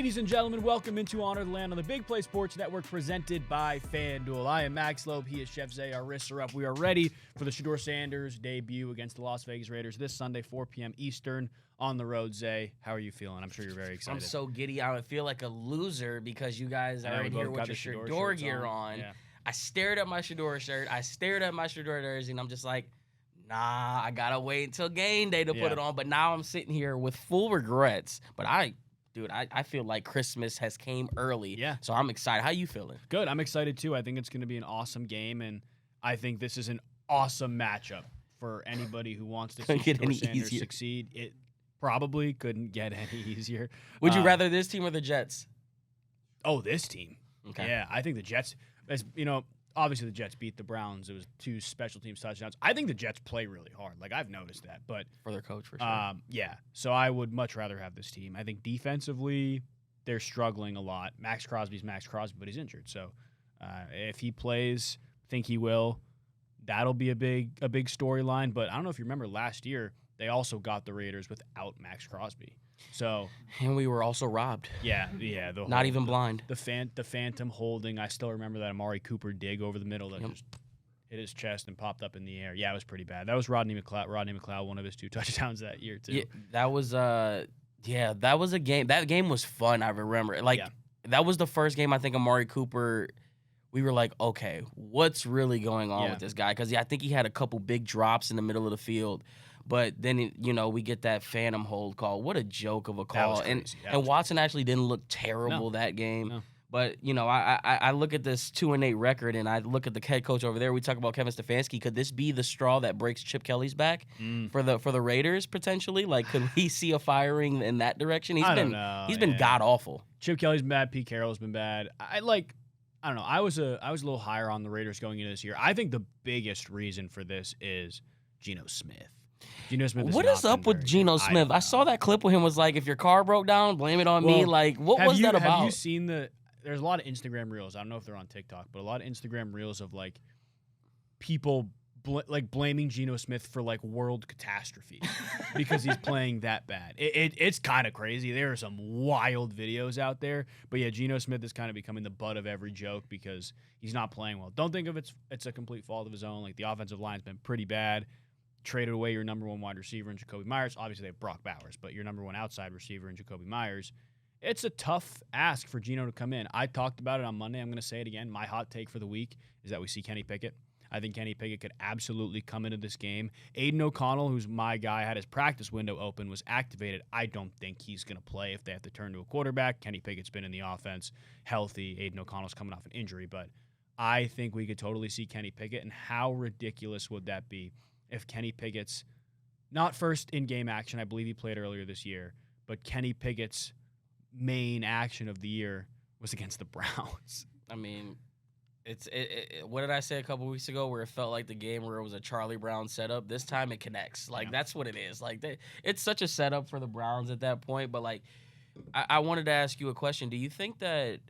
Ladies and gentlemen, welcome into Honor the Land on the Big Play Sports Network presented by FanDuel. I am Max Loeb. He is Chef Zay. Our wrists are up. We are ready for the Shedeur Sanders debut against the Las Vegas Raiders this Sunday, 4 p.m. Eastern on the road. Zay, how are you feeling? I'm sure you're very excited. I'm so giddy. I would feel like a loser because you guys are in here with your Shedeur gear on. Yeah. I stared at my Shedeur shirt. I stared at my Shedeur jersey, and I'm just like, nah, I got to wait until game day to put it on. But now I'm sitting here with full regrets. But I feel like Christmas has came early. Yeah. So I'm excited. How you feeling? Good. I'm excited, too. I think it's going to be an awesome game, and I think this is an awesome matchup for anybody who wants to see Shedeur Sanders succeed. It probably couldn't get any easier. Would you rather this team or the Jets? Oh, this team. Okay. Yeah, I think the Jets, obviously the Jets beat the Browns. It was 2 special teams touchdowns. I think the Jets play really hard. Like, I've noticed that. But for their coach, for sure. Yeah. So I would much rather have this team. I think defensively, they're struggling a lot. Max Crosby's Max Crosby, but he's injured. So if he plays, I think he will. That'll be a big storyline. But I don't know if you remember last year, they also got the Raiders without Max Crosby. So and we were also robbed. Yeah. Not even blind. The phantom holding. I still remember that Amari Cooper dig over the middle that just hit his chest and popped up in the air. Yeah, it was pretty bad. That was Rodney McLeod, one of his 2 touchdowns that year too. Yeah, that was a game. That game was fun. I remember. That was the first game I think Amari Cooper. We were like, okay, what's really going on with this guy? Because I think he had a couple big drops in the middle of the field. But then, we get that phantom hold call. What a joke of a call. And Watson actually didn't look terrible that game. No. But, I look at this 2-8 record, and I look at the head coach over there. We talk about Kevin Stefanski. Could this be the straw that breaks Chip Kelly's back for the Raiders, potentially? Like, could we see a firing in that direction? He's been god-awful. Chip Kelly's been bad. Pete Carroll's been bad. I don't know. I was a little higher on the Raiders going into this year. I think the biggest reason for this is Geno Smith. Geno Smith. What is up with Geno Smith? I saw that clip with him was like, if your car broke down, blame it on me. Like, what was that about? Have you seen there's a lot of Instagram reels. I don't know if they're on TikTok, but a lot of Instagram reels of like people blaming Geno Smith for like world catastrophe because he's playing that bad. It's kind of crazy. There are some wild videos out there, but yeah, Geno Smith is kind of becoming the butt of every joke because he's not playing well. Don't think of it's a complete fault of his own. Like the offensive line's been pretty bad. Traded away your number 1 wide receiver in Jacoby Myers. Obviously, they have Brock Bowers, but your number 1 outside receiver in Jacoby Myers. It's a tough ask for Geno to come in. I talked about it on Monday. I'm going to say it again. My hot take for the week is that we see Kenny Pickett. I think Kenny Pickett could absolutely come into this game. Aiden O'Connell, who's my guy, had his practice window open, was activated. I don't think he's going to play if they have to turn to a quarterback. Kenny Pickett's been in the offense healthy. Aiden O'Connell's coming off an injury, but I think we could totally see Kenny Pickett. And how ridiculous would that be if Kenny Pickett's not first in-game action, I believe he played earlier this year, but Kenny Pickett's main action of the year was against the Browns. I mean, what did I say a couple weeks ago where it felt like the game where it was a Charlie Brown setup? This time it connects. That's what it is. It's such a setup for the Browns at that point. But, I wanted to ask you a question. Do you think that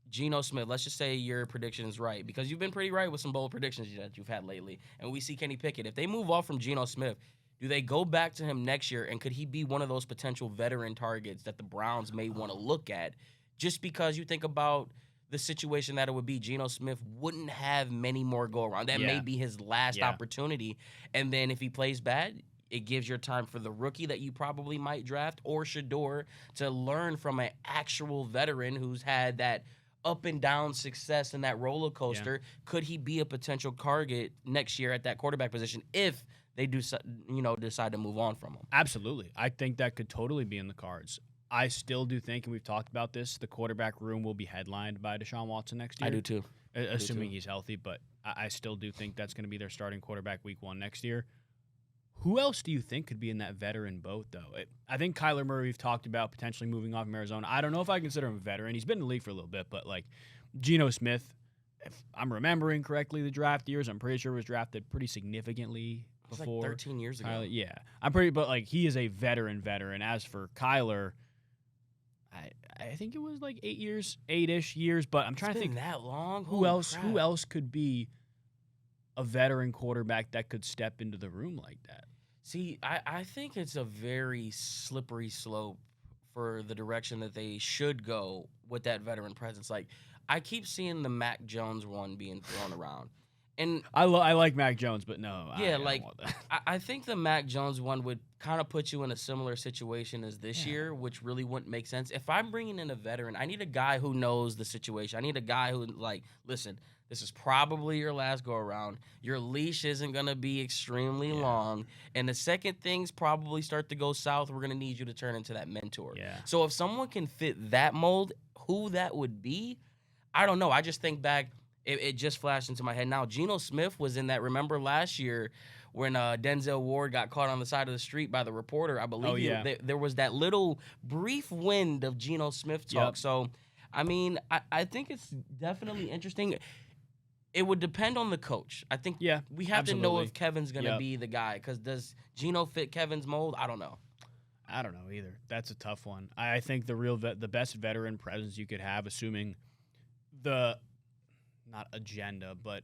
Geno Smith, let's just say your prediction is right, because you've been pretty right with some bold predictions that you've had lately, and we see Kenny Pickett. If they move off from Geno Smith, do they go back to him next year, and could he be one of those potential veteran targets that the Browns may want to look at? Just because you think about the situation that it would be, Geno Smith wouldn't have many more go-around. That may be his last opportunity, and then if he plays bad, it gives your time for the rookie that you probably might draft or Shedeur to learn from an actual veteran who's had that up and down success in that roller coaster. Yeah. Could he be a potential target next year at that quarterback position if they do, decide to move on from him? Absolutely. I think that could totally be in the cards. I still do think, and we've talked about this, the quarterback room will be headlined by Deshaun Watson next year. I do too. Assuming he's healthy, but I still do think that's going to be their starting quarterback week 1 next year. Who else do you think could be in that veteran boat, though? I think Kyler Murray, we've talked about potentially moving off from Arizona. I don't know if I consider him a veteran. He's been in the league for a little bit, but Geno Smith, if I'm remembering correctly the draft years, I'm pretty sure was drafted pretty significantly before. 13 years ago. Kyler, yeah. But he is a veteran. As for Kyler, I think it was 8-ish years, but I'm trying to think that long. Who else could be a veteran quarterback that could step into the room like that? See, I think it's a very slippery slope for the direction that they should go with that veteran presence. Like, I keep seeing the Mac Jones one being thrown around. And I like Mac Jones, but no, I don't want that. I think the Mac Jones one would kind of put you in a similar situation as this year, which really wouldn't make sense. If I'm bringing in a veteran, I need a guy who knows the situation. I need a guy who, like, listen, this is probably your last go around. Your leash isn't going to be extremely long. And the second things probably start to go south, we're going to need you to turn into that mentor. Yeah. So if someone can fit that mold, who that would be, I don't know. I just think back. It just flashed into my head now. Geno Smith was in that. Remember last year when Denzel Ward got caught on the side of the street by the reporter? I believe there was that little brief wind of Geno Smith talk. Yep. So, I mean, I think it's definitely interesting. It would depend on the coach. I think we have to know if Kevin's going to be the guy. Because does Geno fit Kevin's mold? I don't know. I don't know either. That's a tough one. I think the best veteran presence you could have, assuming the – not agenda, but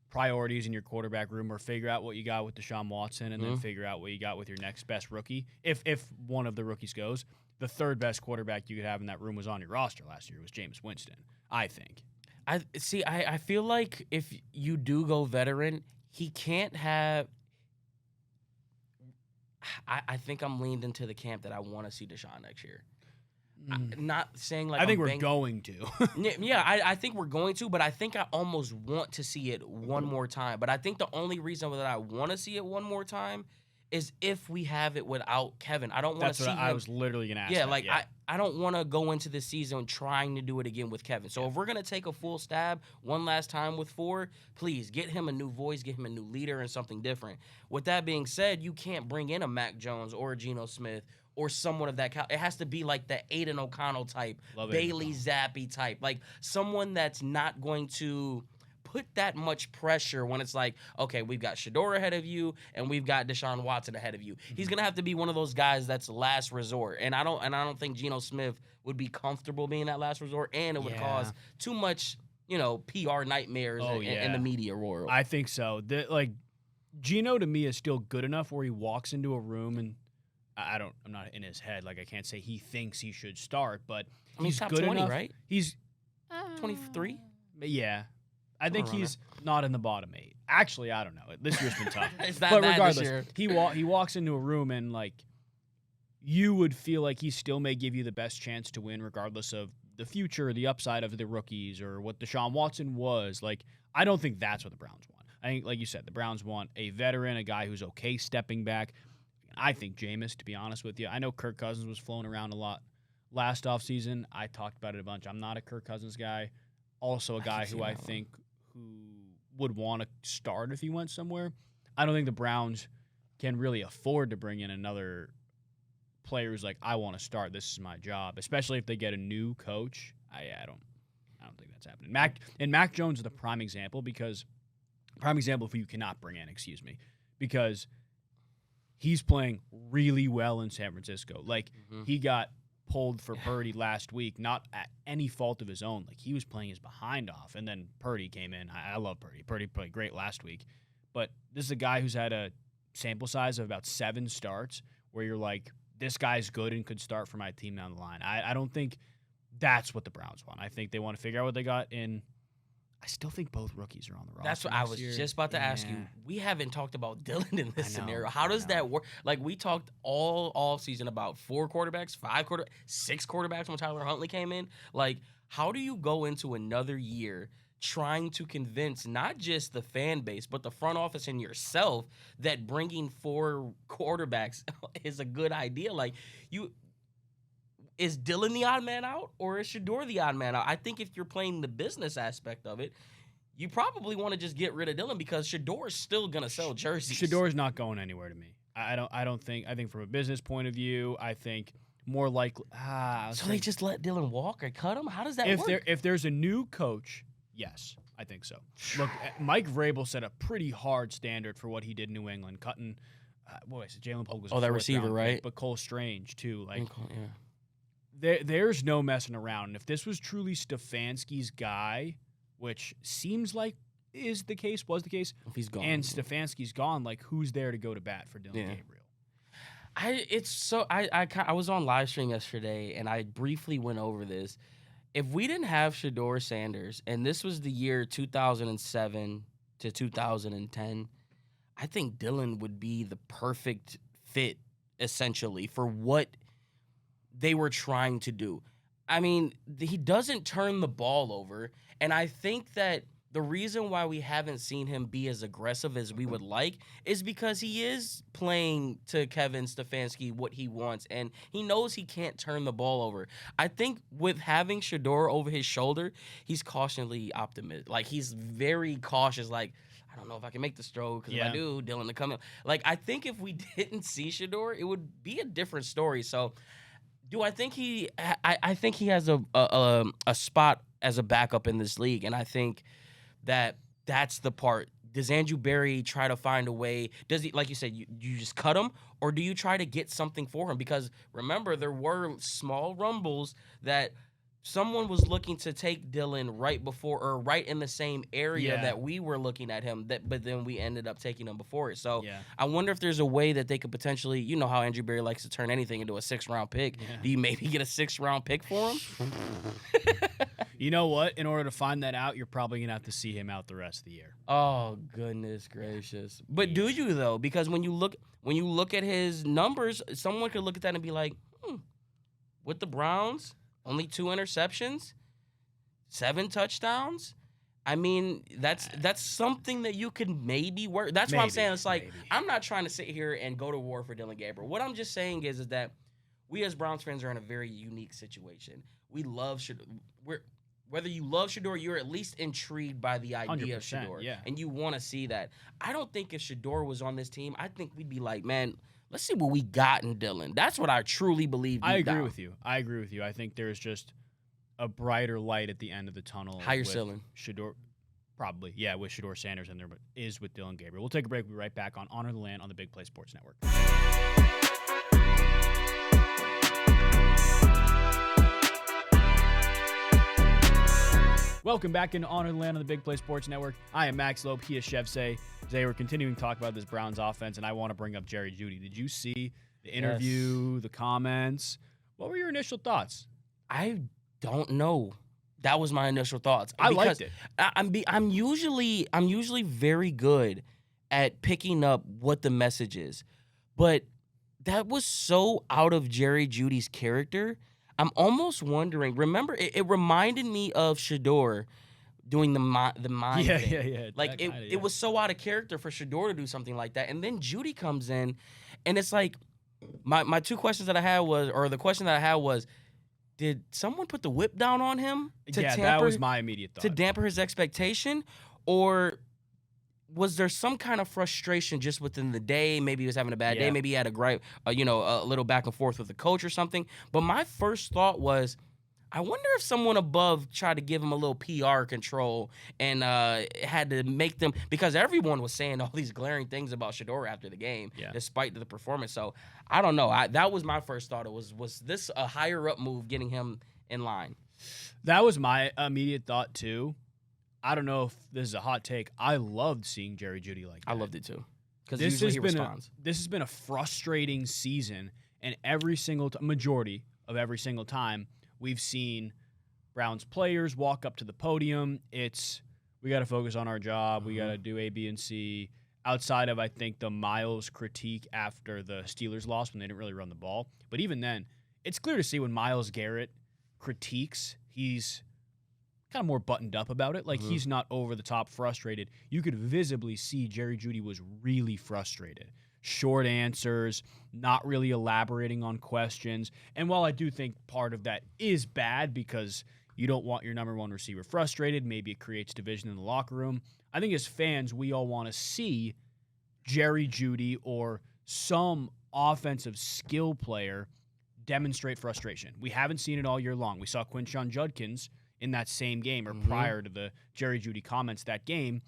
priorities in your quarterback room, or figure out what you got with Deshaun Watson and then figure out what you got with your next best rookie. If one of the rookies goes, the third best quarterback you could have in that room was on your roster last year was Jameis Winston, I think. I feel like if you do go veteran, he can't have I think I'm leaned into the camp that I want to see Deshaun next year. Not saying like I think we're going to. Yeah, I think we're going to, but I think I almost want to see it one more time. But I think the only reason that I want to see it one more time is if we have it without Kevin. I don't want to see him. I was literally going to ask. Yeah, I don't want to go into this season trying to do it again with Kevin. So if we're going to take a full stab one last time with Ford, please get him a new voice, get him a new leader and something different. With that being said, you can't bring in a Mac Jones or a Geno Smith or someone of that caliber. It has to be like the Aiden O'Connell type, Bailey Zappi type, like someone that's not going to put that much pressure when it's like, okay, we've got Shedeur ahead of you and we've got Deshaun Watson ahead of you. He's gonna have to be one of those guys that's last resort, and I don't think Geno Smith would be comfortable being that last resort, and it would cause too much, PR nightmares in the media world. I think so. Geno to me is still good enough where he walks into a room and I'm not in his head. Like, I can't say he thinks he should start, but he's top good 20, enough. Right? He's 23. Yeah, I think he's not in the bottom 8. Actually, I don't know. This year's been tough. It's not but bad regardless, this year. he walks into a room and like you would feel like he still may give you the best chance to win, regardless of the future, the upside of the rookies, or what Deshaun Watson was. Like, I don't think that's what the Browns want. I think, like you said, the Browns want a veteran, a guy who's okay stepping back. I think Jameis, to be honest with you. I know Kirk Cousins was flown around a lot last offseason. I talked about it a bunch. I'm not a Kirk Cousins guy. Also a guy who I think who would want to start if he went somewhere. I don't think the Browns can really afford to bring in another player who's like, I want to start. This is my job. Especially if they get a new coach. I don't think that's happening. Mac Jones is the prime example who you cannot bring in, because he's playing really well in San Francisco. Like, he got pulled for Purdy last week, not at any fault of his own. Like, he was playing his behind off, and then Purdy came in. I love Purdy. Purdy played great last week. But this is a guy who's had a sample size of about 7 starts where you're like, this guy's good and could start for my team down the line. I don't think that's what the Browns want. I think they want to figure out what they got in. I still think both rookies are on the roster. That's what I was just about to ask you. We haven't talked about Dylan in this scenario. How does that work? Like, we talked all season about 4 quarterbacks, 5 quarterbacks, 6 quarterbacks when Tyler Huntley came in. Like, how do you go into another year trying to convince not just the fan base, but the front office and yourself that bringing 4 quarterbacks is a good idea? Like, is Dylan the odd man out, or is Shedeur the odd man out? I think if you're playing the business aspect of it, you probably want to just get rid of Dylan, because Shedeur is still gonna sell jerseys. Shedeur's not going anywhere to me. I don't think. I think from a business point of view, I think more likely. They just let Dylan walk or cut him? How does that work? If there's a new coach, yes, I think so. Look, Mike Vrabel set a pretty hard standard for what he did in New England, cutting. Jalen Pope was that receiver, right? But Cole Strange too, like. Yeah. There's no messing around. And if this was truly Stefanski's guy, which seems like was the case, if he's gone, and Stefanski's gone, like, who's there to go to bat for Dylan Gabriel? I was on live stream yesterday and I briefly went over this. If we didn't have Shedeur Sanders and this was the year 2007 to 2010, I think Dylan would be the perfect fit essentially for what they were trying to do. I mean, he doesn't turn the ball over, and I think that the reason why we haven't seen him be as aggressive as we would like is because he is playing to Kevin Stefanski what he wants, and he knows he can't turn the ball over. I think with having Shedeur over his shoulder, he's cautiously optimistic. Like, he's very cautious, like, I don't know if I can make this throw, because if I do, Dylan to come in. Like, I think if we didn't see Shedeur, it would be a different story. So, do I think I think he has a spot as a backup in this league, and I think that's the part. Does Andrew Berry try to find a way? Does he, like you said, you just cut him, or do you try to get something for him? Because remember, there were small rumbles that someone was looking to take Dylan right before or right in the same area that we were looking at him. But then we ended up taking him before it. So I wonder if there's a way that they could potentially, you know how Andrew Berry likes to turn anything into a 6th-round pick. Yeah. Do you maybe get a 6th-round pick for him? You know what? In order to find that out, you're probably going to have to see him out the rest of the year. Oh, goodness gracious. But do you, though? Because when you look at his numbers, someone could look at that and be like, with the Browns, only 2 interceptions, 7 touchdowns. I mean, that's something that you could maybe work. That's why I'm saying it's like, I'm not trying to sit here and go to war for Dylan Gabriel. What I'm just saying is that we as Browns fans are in a very unique situation. We love Shedeur. Whether you love Shedeur, you're at least intrigued by the idea of Shedeur. Yeah. And you want to see that. I don't think if Shedeur was on this team, I think we'd be like, man, let's see what we got in Dylan. That's what I truly believe. I agree with you. I think there's just a brighter light at the end of the tunnel. Higher ceiling. Shedeur, probably. Yeah, with Shedeur Sanders in there, but is with Dylan Gabriel. We'll take a break. We'll be right back on Honor the Land on the Big Play Sports Network. Welcome back into Honor the Land on the Big Play Sports Network. I am Max Loeb. He is Chevsay. Today we're continuing to talk about this Browns offense, and I want to bring up Jerry Jeudy. Did you see the interview, the comments? What were your initial thoughts? I don't know. That was my initial thoughts. I liked it. I'm usually very good at picking up what the message is, but that was so out of Jerry Jeudy's character. I'm almost wondering. Remember, it reminded me of Shedeur doing the mind thing. Yeah. Like it was so out of character for Shedeur to do something like that. And then Jeudy comes in, and it's like my 2 questions that I had was, or the question that I had was, did someone put the whip down on him? That was my immediate thought. To damper his expectation, or was there some kind of frustration just within the day? Maybe he was having a bad day. Maybe he had a gripe, a little back and forth with the coach or something. But my first thought was, I wonder if someone above tried to give him a little PR control and had to make them, because everyone was saying all these glaring things about Shedeur after the game, despite the performance. So I don't know. That was my first thought. It was this a higher up move, getting him in line? That was my immediate thought too. I don't know if this is a hot take. I loved seeing Jerry Jeudy like that. I loved it too, because usually he responds. This has been a frustrating season, and majority of every single time we've seen Browns players walk up to the podium. It's, we got to focus on our job. We got to do A, B, and C. Outside of, I think, the Miles critique after the Steelers loss when they didn't really run the ball. But even then, it's clear to see when Myles Garrett critiques, he's kind of more buttoned up about it. Like, he's not over the top frustrated. You could visibly see Jerry Jeudy was really frustrated. Short answers, not really elaborating on questions. And while I do think part of that is bad because you don't want your number 1 receiver frustrated, maybe it creates division in the locker room, I think as fans, we all want to see Jerry Jeudy or some offensive skill player demonstrate frustration. We haven't seen it all year long. We saw Quinshon Judkins in that same game, or prior to the Jerry Jeudy comments that game,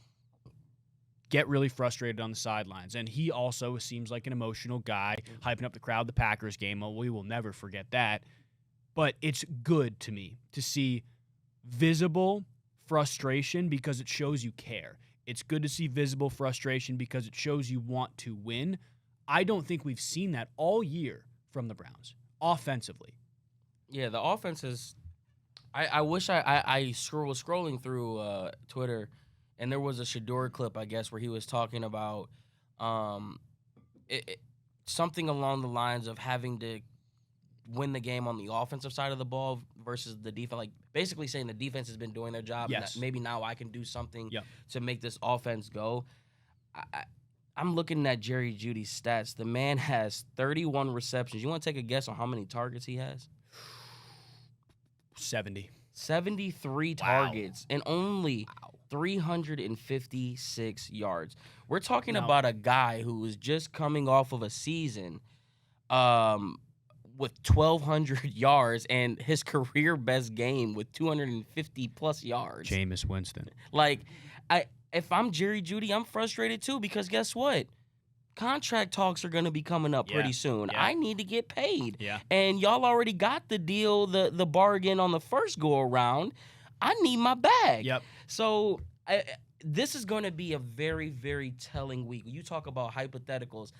get really frustrated on the sidelines. And he also seems like an emotional guy, hyping up the crowd the Packers game. Well, we will never forget that. But it's good to me to see visible frustration because it shows you care. It's good to see visible frustration because it shows you want to win. I don't think we've seen that all year from the Browns offensively. Yeah, the offense is. I wish I was scrolling through Twitter, and there was a Shedeur clip, I guess, where he was talking about something along the lines of having to win the game on the offensive side of the ball versus the defense. Like basically saying the defense has been doing their job. Yes. And maybe now I can do something Yep. to make this offense go. I'm looking at Jerry Jeudy's stats. The man has 31 receptions. You want to take a guess on how many targets he has? 70. 73 targets and only 356 yards. We're talking about a guy who was just coming off of a season with 1,200 yards and his career best game with 250-plus yards. Jameis Winston. Like, if I'm Jerry Jeudy, I'm frustrated too because guess what? Contract talks are going to be coming up pretty soon. Yeah. I need to get paid. Yeah. And y'all already got the deal, the bargain on the first go around. I need my bag. Yep. So this is going to be a very, very telling week. You talk about hypotheticals.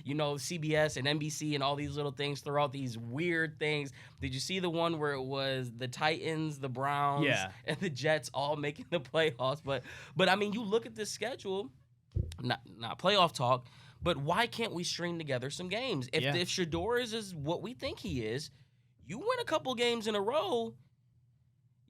CBS and NBC and all these little things throw out these weird things. Did you see the one where it was the Titans, the Browns, and the Jets all making the playoffs? But I mean, you look at this schedule, not playoff talk, but why can't we string together some games? If Shedeur is what we think he is, you win a couple games in a row.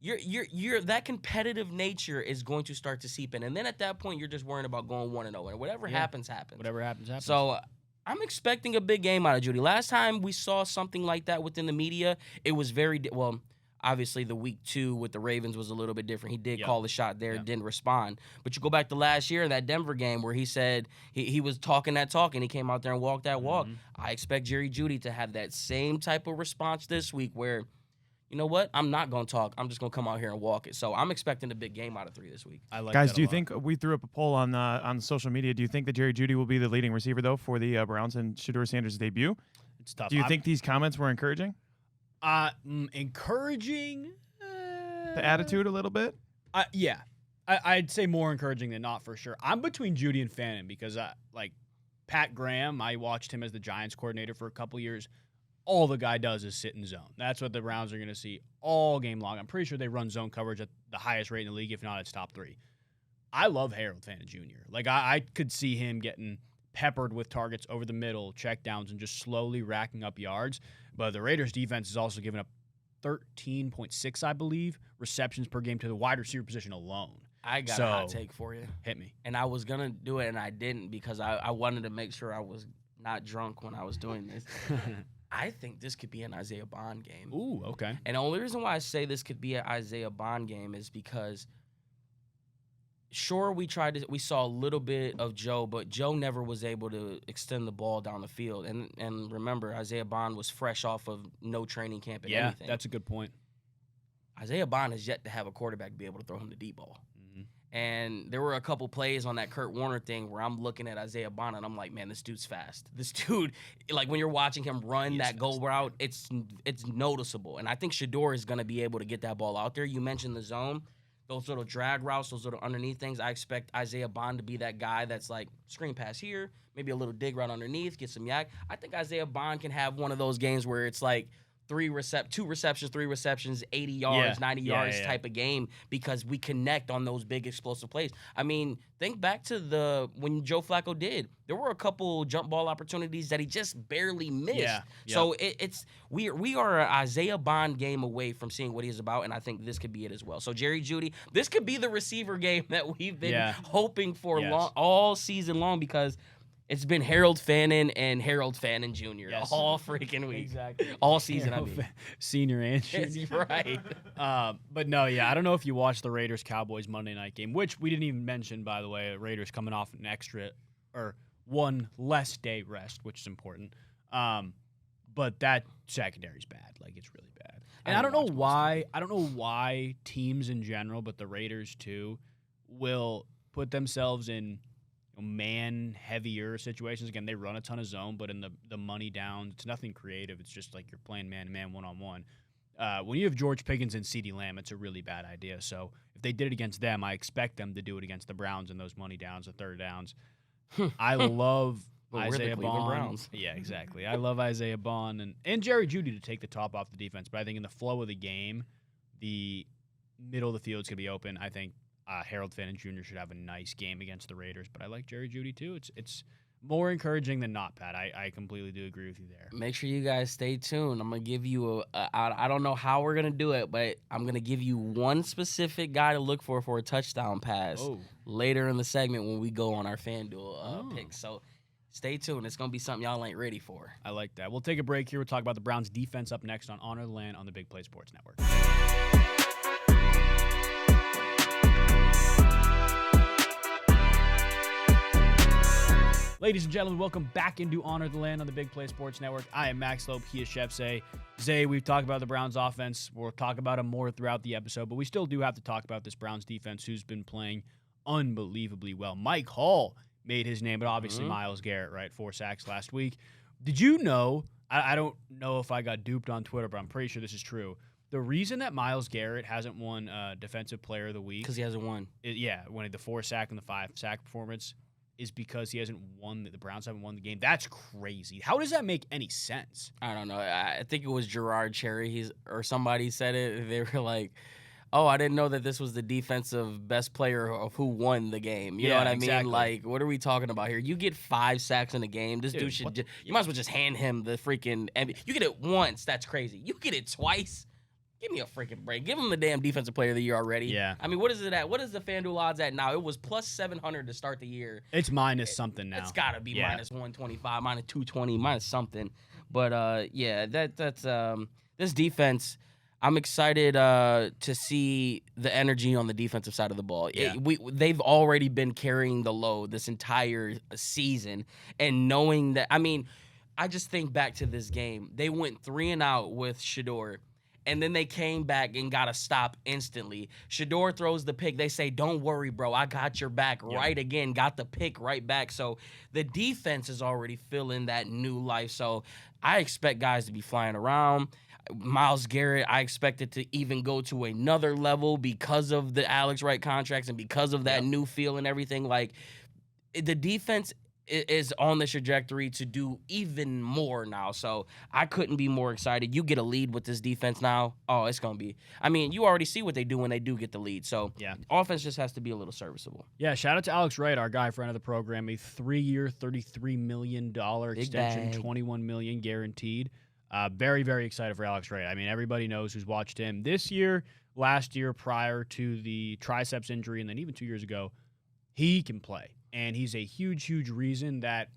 You're that competitive nature is going to start to seep in, and then at that point you're just worrying about going 1-0, and whatever happens. Whatever happens. So I'm expecting a big game out of Jeudy. Last time we saw something like that within the media, it was very well. Obviously, the week 2 with the Ravens was a little bit different. He did call the shot there, didn't respond. But you go back to last year, that Denver game where he said he was talking that talk, and he came out there and walked that walk. I expect Jerry Jeudy to have that same type of response this week where, you know what, I'm not going to talk. I'm just going to come out here and walk it. So I'm expecting a big game out of 3 this week. I like Guys, that do you a lot. think we threw up a poll on social media? Do you think that Jerry Jeudy will be the leading receiver, though, for the Browns and Shedeur Sanders' debut? It's tough. Do you think these comments were encouraging? Encouraging? The attitude a little bit? Yeah. I'd say more encouraging than not for sure. I'm between Jeudy and Fannin because, Pat Graham, I watched him as the Giants coordinator for a couple years. All the guy does is sit in zone. That's what the Browns are going to see all game long. I'm pretty sure they run zone coverage at the highest rate in the league. If not, it's top 3. I love Harold Fannin Jr. I could see him getting peppered with targets over the middle, checkdowns, and just slowly racking up yards. But the Raiders' defense is also giving up 13.6, I believe, receptions per game to the wide receiver position alone. I got a hot take for you. Hit me. And I was going to do it, and I didn't because I wanted to make sure I was not drunk when I was doing this. I think this could be an Isaiah Bond game. Ooh, okay. And the only reason why I say this could be an Isaiah Bond game is because sure, we saw a little bit of Joe, but Joe never was able to extend the ball down the field. And remember, Isaiah Bond was fresh off of no training camp and anything. That's a good point. Isaiah Bond has yet to have a quarterback be able to throw him the deep ball. And there were a couple plays on that Kurt Warner thing where I'm looking at Isaiah Bond and I'm like, man, this dude's fast. This dude, like when you're watching him run that goal route, it's noticeable. And I think Shedeur is going to be able to get that ball out there. You mentioned the zone. Those little drag routes, those little underneath things, I expect Isaiah Bond to be that guy that's like screen pass here, maybe a little dig right underneath, get some yak. I think Isaiah Bond can have one of those games where it's like 2 receptions, 3 receptions, 80 yards, 90 yards type of game because we connect on those big explosive plays. I mean, think back to when Joe Flacco did. There were a couple jump ball opportunities that he just barely missed. So we are an Isaiah Bond game away from seeing what he's about, and I think this could be it as well. So Jerry Jeudy, this could be the receiver game that we've been hoping for all season long because it's been Harold Fannin and Harold Fannin Jr. all freaking week. Exactly. All season, Senior and junior. Right. But no, I don't know if you watched the Raiders-Cowboys Monday night game, which we didn't even mention, by the way. Raiders coming off an extra or one less day rest, which is important. But that secondary's bad. It's really bad. And I don't know why teams in general, but the Raiders too, will put themselves in man-heavier situations. Again, they run a ton of zone, but in the money down, it's nothing creative. It's just like you're playing man-to-man, one-on-one. When you have George Pickens and CeeDee Lamb, it's a really bad idea. So if they did it against them, I expect them to do it against the Browns in those money downs, the third downs. I love But we're the Isaiah Cleveland Bond. Browns. Yeah, exactly. I love Isaiah Bond and Jerry Jeudy to take the top off the defense. But I think in the flow of the game, the middle of the field is going to be open. I think Harold Fannin Jr. should have a nice game against the Raiders. But I like Jerry Jeudy too. It's more encouraging than not, Pat. I completely do agree with you there. Make sure you guys stay tuned. I'm going to give you I don't know how we're going to do it, but I'm going to give you one specific guy to look for a touchdown pass later in the segment when we go on our FanDuel picks. So stay tuned. It's going to be something y'all ain't ready for. I like that. We'll take a break here. We'll talk about the Browns defense up next on Honor the Land on the Big Play Sports Network. Ladies and gentlemen, welcome back into Honor the Land on the Big Play Sports Network. I am Max Loeb. He is Chef Zay. Zay, we've talked about the Browns offense. We'll talk about him more throughout the episode, but we still do have to talk about this Browns defense who's been playing unbelievably well. Mike Hall made his name, but obviously Myles Garrett, right? 4 sacks last week. Did you know, I don't know if I got duped on Twitter, but I'm pretty sure this is true. The reason that Myles Garrett hasn't won Defensive Player of the Week. Because he hasn't won. When the 4 sack and the 5 sack performance is because he hasn't won, the Browns haven't won the game. That's crazy. How does that make any sense? I don't know. I think it was Gerard Cherry or somebody said it. They were like, oh, I didn't know that this was the defensive best player of who won the game. You know what I mean? Like, what are we talking about here? You get 5 sacks in a game. This dude should you might as well just hand him the freaking you get it once. That's crazy. You get it twice. Give me a freaking break. Give him the damn Defensive Player of the Year already. Yeah. I mean, what is it at? What is the FanDuel odds at now? It was plus 700 to start the year. It's minus something now. It's got to be minus 125, minus 220, minus something. But, that's this defense, I'm excited to see the energy on the defensive side of the ball. Yeah. They've already been carrying the load this entire season. And knowing that, I mean, I just think back to this game. They went 3-and-out with Shedeur. And then they came back and got a stop instantly. Shedeur throws the pick. They say, don't worry, bro. I got your back. Yeah. Right again. Got the pick right back. So the defense is already feeling that new life. So I expect guys to be flying around. Myles Garrett, I expect it to even go to another level because of the Alex Wright contracts and because of that new feel and everything. Like, the defense is on the trajectory to do even more now. So I couldn't be more excited. You get a lead with this defense now. Oh, it's going to be. I mean, you already see what they do when they do get the lead. So offense just has to be a little serviceable. Yeah, shout out to Alex Wright, our guy, friend of the program. A 3-year, $33 million extension, $21 million guaranteed. Very, very excited for Alex Wright. I mean, everybody knows who's watched him this year, last year, prior to the triceps injury, and then even 2 years ago. He can play. And he's a huge, huge reason that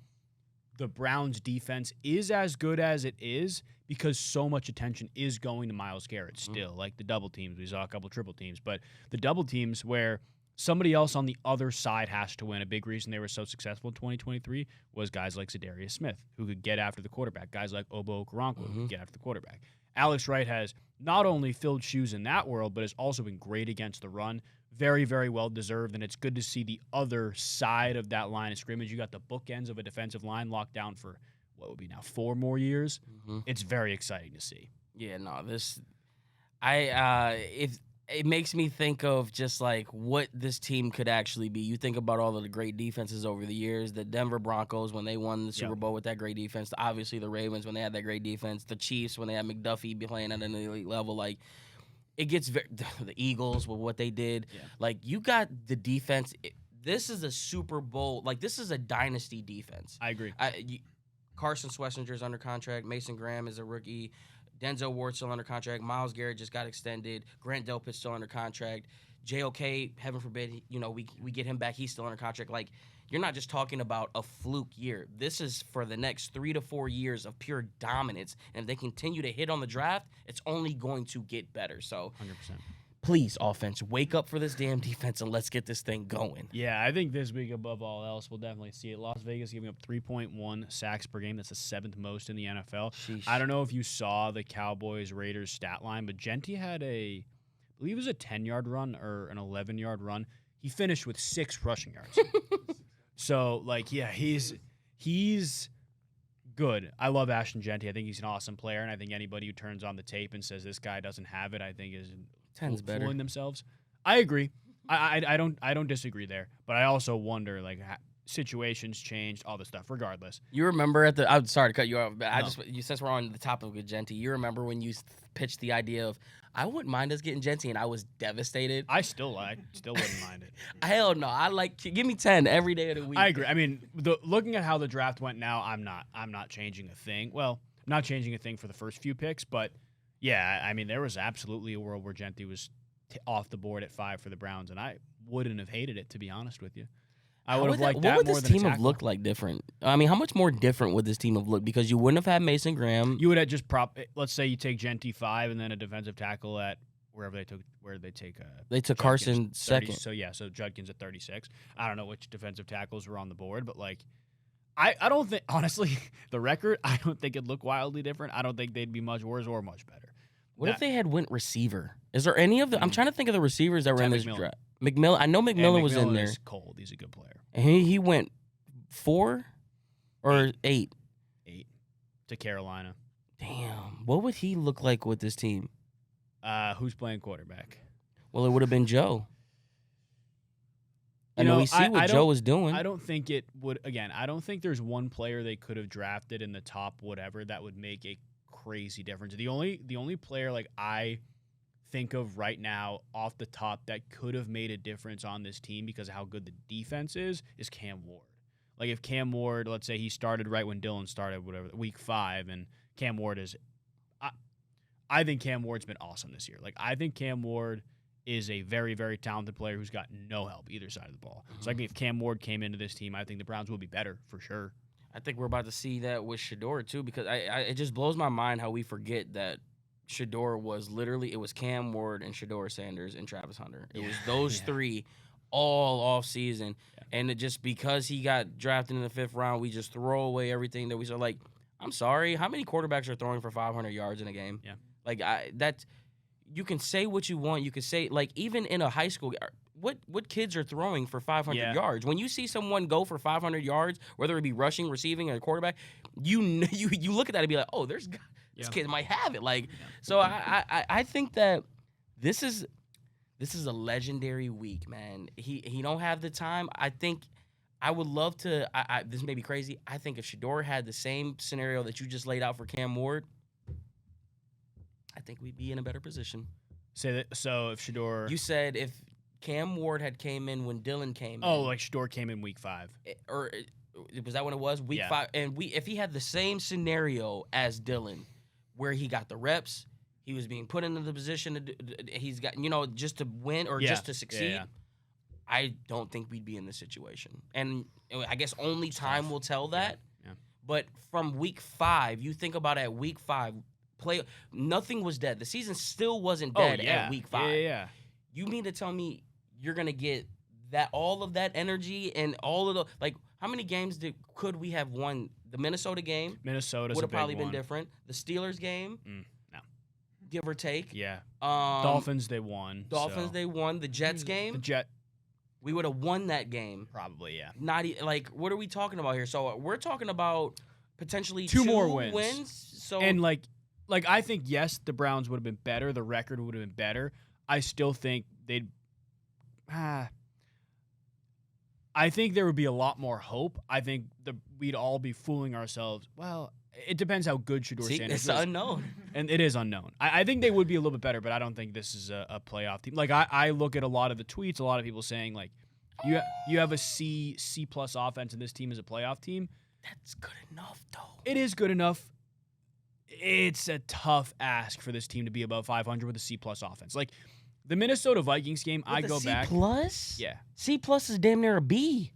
the Browns' defense is as good as it is because so much attention is going to Myles Garrett still. Like the double teams. We saw a couple triple teams. But the double teams where somebody else on the other side has to win. A big reason they were so successful in 2023 was guys like Shedeur Smith, who could get after the quarterback. Guys like Obo Okoronkwo, who could get after the quarterback. Alex Wright has not only filled shoes in that world, but has also been great against the run. Very, very well deserved, and it's good to see the other side of that line of scrimmage. You got the bookends of a defensive line locked down for what would be now 4 more years. It's very exciting to see. Yeah, no, it makes me think of just like what this team could actually be. You think about all of the great defenses over the years, the Denver Broncos when they won the Super Bowl with that great defense, obviously the Ravens when they had that great defense, the Chiefs when they had McDuffie playing at an elite level, like. It gets the Eagles with what they did. Yeah. Like, you got the defense. This is a Super Bowl. Like, this is a dynasty defense. I agree. Carson Schwarzenegger's under contract. Mason Graham is a rookie. Denzel Ward's still under contract. Myles Garrett just got extended. Grant Delpit's still under contract. JOK, heaven forbid, we get him back. He's still under contract. Like, you're not just talking about a fluke year. This is for the next 3 to 4 years of pure dominance. And if they continue to hit on the draft, it's only going to get better. So 100%. Please, offense, wake up for this damn defense and let's get this thing going. Yeah, I think this week, above all else, we'll definitely see it. Las Vegas giving up 3.1 sacks per game. That's the 7th most in the NFL. Sheesh. I don't know if you saw the Cowboys-Raiders stat line, but Genty had I believe it was a 10-yard run or an 11-yard run. He finished with 6 rushing yards. So, he's good. I love Ashton Genty. I think he's an awesome player, and I think anybody who turns on the tape and says this guy doesn't have it, I think is fooling themselves. I agree. I don't disagree there, but I also wonder, situations changed, all this stuff. Regardless, You remember I'm sorry to cut you off, but No. since we're on the topic of Genti, you remember when you pitched the idea of I wouldn't mind us getting Genti, and I was devastated. I still wouldn't mind it. Hell no, give me 10 every day of the week. I agree. I mean, looking at how the draft went now, I'm not changing a thing. Well, I'm not changing a thing for the first few picks, but yeah, I mean, there was absolutely a world where Genti was off the board at 5 for the Browns, and I wouldn't have hated it, to be honest with you. I would have liked that more than What would this team have tackle. looked like different? I mean, how much more different would this team have looked? Because you wouldn't have had Mason Graham. You would have just let's say you take Genti 5 and then a defensive tackle at where they took They took Judkins, Carson 30, second. So Judkins at 36. I don't know which defensive tackles were on the board, but like I don't think, honestly, the record, I don't think it'd look wildly different. I don't think they'd be much worse or much better. What if they had went receiver? Is there any of the? I'm trying to think of the receivers that were in this McMillan. draft. McMillan. I know McMillan was in there. Is cold. He's a good player. And he went 4 or 8. 8 to Carolina. Damn. What would he look like with this team? Who's playing quarterback? Well, it would have been Joe. You know, we see what Joe was doing. I don't think it would. Again, I don't think there's one player they could have drafted in the top whatever that would make a crazy difference. The only player like I think of right now off the top that could have made a difference on this team because of how good the defense is Cam Ward. Like if Cam Ward, let's say he started right when Dylan started, whatever, week 5, and Cam Ward is, I think Cam Ward's been awesome this year. Like I think Cam Ward is a very, very talented player who's got no help either side of the ball. So I think if Cam Ward came into this team, I think the Browns will be better for sure. I think we're about to see that with Shedeur too, because it just blows my mind how we forget that Shedeur was literally, it was Cam Ward and Shedeur Sanders and Travis Hunter. It was those three all off season. Yeah. And it just because he got drafted in the 5th round, we just throw away everything that we saw. Like, I'm sorry, how many quarterbacks are throwing for 500 yards in a game? Yeah. Like you can say what you want. You can say, like, even in a high school, what kids are throwing for 500 yards? When you see someone go for 500 yards, whether it be rushing, receiving, or quarterback, you look at that and be like, oh, this kid might have it. Like, so I think that this is a legendary week, man. He don't have the time. I think I would love to. This may be crazy. I think if Shedeur had the same scenario that you just laid out for Cam Ward, I think we'd be in a better position. Say that. So if Shedeur, you said if Cam Ward had came in when Dylan came in. Oh, like Shedeur came in week 5. Or was that when it was? Week 5. And if he had the same scenario as Dylan, where he got the reps, he was being put into the position, he's got, just to win or just to succeed, I don't think we'd be in this situation. And I guess only time will tell that. Yeah. But from week 5, you think about it at week 5, nothing was dead. The season still wasn't dead at week 5. Yeah. You mean to tell me you're gonna get all of that energy and all of the, like, how many games could we have won? The Minnesota game, Minnesota's would have probably one. been different. The Steelers game, no, give or take. Yeah. Dolphins they won. They won. The Jets game, we would have won that game. Probably, yeah. Not like, what are we talking about here? So we're talking about potentially two more wins. So and like I think yes, the Browns would have been better. The record would have been better. I still think they'd. I think there would be a lot more hope. I think we'd all be fooling ourselves. Well, it depends how good Shedeur Sanders is. It's unknown. And it is unknown. I think they would be a little bit better, but I don't think this is a playoff team. Like, I look at a lot of the tweets, a lot of people saying, like, you have a C+ offense, and this team is a playoff team. That's good enough, though. It is good enough. It's a tough ask for this team to be above 500 with a C+ offense. Like, the Minnesota Vikings game, with I go back. C+? Yeah. C+ is damn near a B.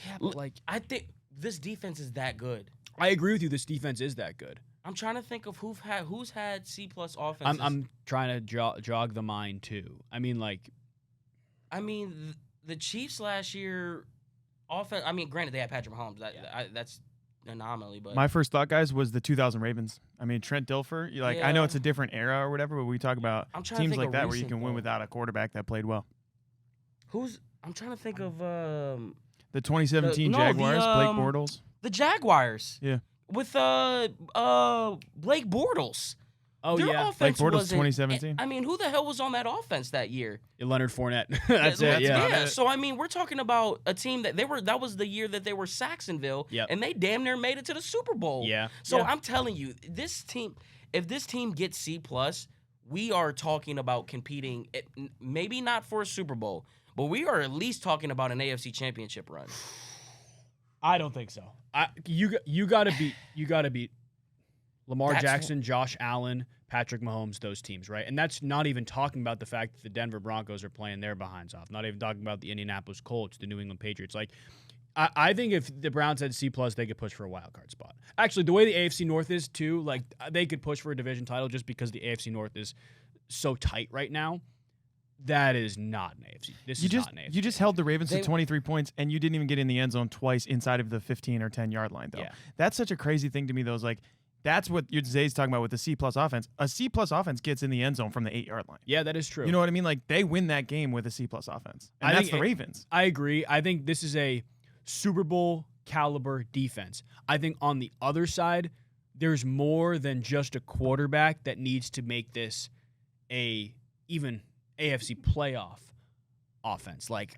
Yeah, but like, I think this defense is that good. I agree with you. This defense is that good. I'm trying to think of who's had C+ offenses. I'm trying to jog the mind too. I mean, the Chiefs last year, offense. I mean, granted they had Patrick Mahomes. That's an anomaly, but my first thought, guys, was the 2000 Ravens. I mean, Trent Dilfer. I know it's a different era or whatever, but we talk about teams like that where you can win without a quarterback that played well. I'm trying to think of the 2017 Jaguars, Blake Bortles. The Jaguars. Yeah. With Blake Bortles. Oh, Their yeah. offense Blake Bortles wasn't. 2017. I mean, who the hell was on that offense that year? Leonard Fournette. That's it. Yeah. Yeah. So I mean, we're talking about a team that that was the year that they were Saxonville, and they damn near made it to the Super Bowl. Yeah. So I'm telling you, this team, if this team gets C+, we are talking about competing, maybe not for a Super Bowl, but we are at least talking about an AFC Championship run. I don't think so. You gotta beat Lamar Jackson, Josh Allen, Patrick Mahomes, those teams, right? And that's not even talking about the fact that the Denver Broncos are playing their behinds off. Not even talking about the Indianapolis Colts, the New England Patriots. Like, I think if the Browns had C+, they could push for a wild card spot. Actually, the way the AFC North is too, like they could push for a division title just because the AFC North is so tight right now. That is not an AFC. Not an AFC. You just held the Ravens to 23 points, and you didn't even get in the end zone twice inside of the 15 or 10-yard line, though. Yeah. That's such a crazy thing to me, though. Is like, that's what Zay's talking about with the C+ offense. A C+ offense gets in the end zone from the 8-yard line. Yeah, that is true. You know what I mean? Like, they win that game with a C+ offense. And that's the Ravens. I agree. I think this is a Super Bowl caliber defense. I think on the other side, there's more than just a quarterback that needs to make this a even AFC playoff offense. Like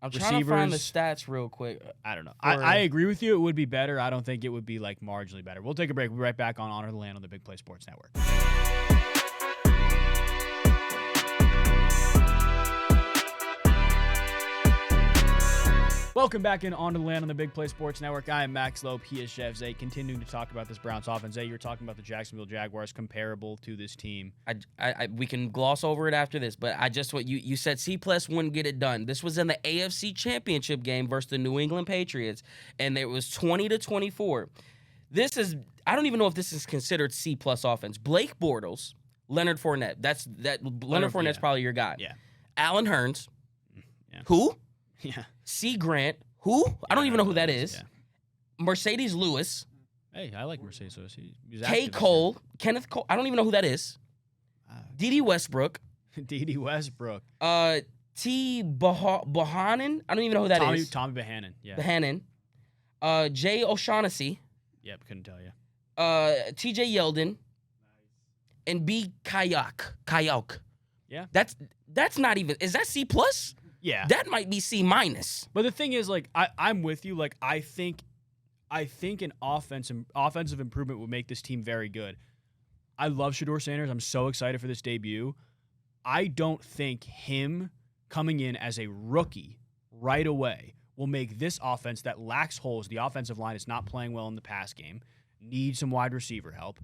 I'm trying to find the stats real quick. I don't know. I agree with you. It would be better. I don't think it would be like marginally better. We'll take a break. We'll be right back on Honor the Land on the Big Play Sports Network. Welcome back in On to the Land on the Big Play Sports Network. I am Max Loeb. He is Chef Zay. Continuing to talk about this Browns offense. Zay, you're talking about the Jacksonville Jaguars comparable to this team. We can gloss over it after this, but you said C+ wouldn't get it done. This was in the AFC Championship game versus the New England Patriots, and it was 20-24. I don't even know if this is considered C+ offense. Blake Bortles, Leonard Fournette. Leonard Fournette's probably your guy. Yeah. Alan Hearns. Yeah. Who? Yeah. C. Grant. Who? I don't even know who that is. Yeah. Mercedes Lewis. Hey, I like Mercedes Lewis. K. Cole. Kenneth Cole. I don't even know who that is. D.D. Westbrook. D.D. Westbrook. T. Bohannon. I don't even know who that is. Tommy Bohannon. Yeah. Bohannon. Jay O'Shaughnessy. Yep, couldn't tell you. T.J. Yeldon. And B. Kayak. Yeah. That's not even. Is that C+? Yeah. That might be C-. But the thing is, like, I'm with you. Like, I think an offensive improvement would make this team very good. I love Shedeur Sanders. I'm so excited for this debut. I don't think him coming in as a rookie right away will make this offense that lacks holes. The offensive line is not playing well in the pass game. Needs some wide receiver help.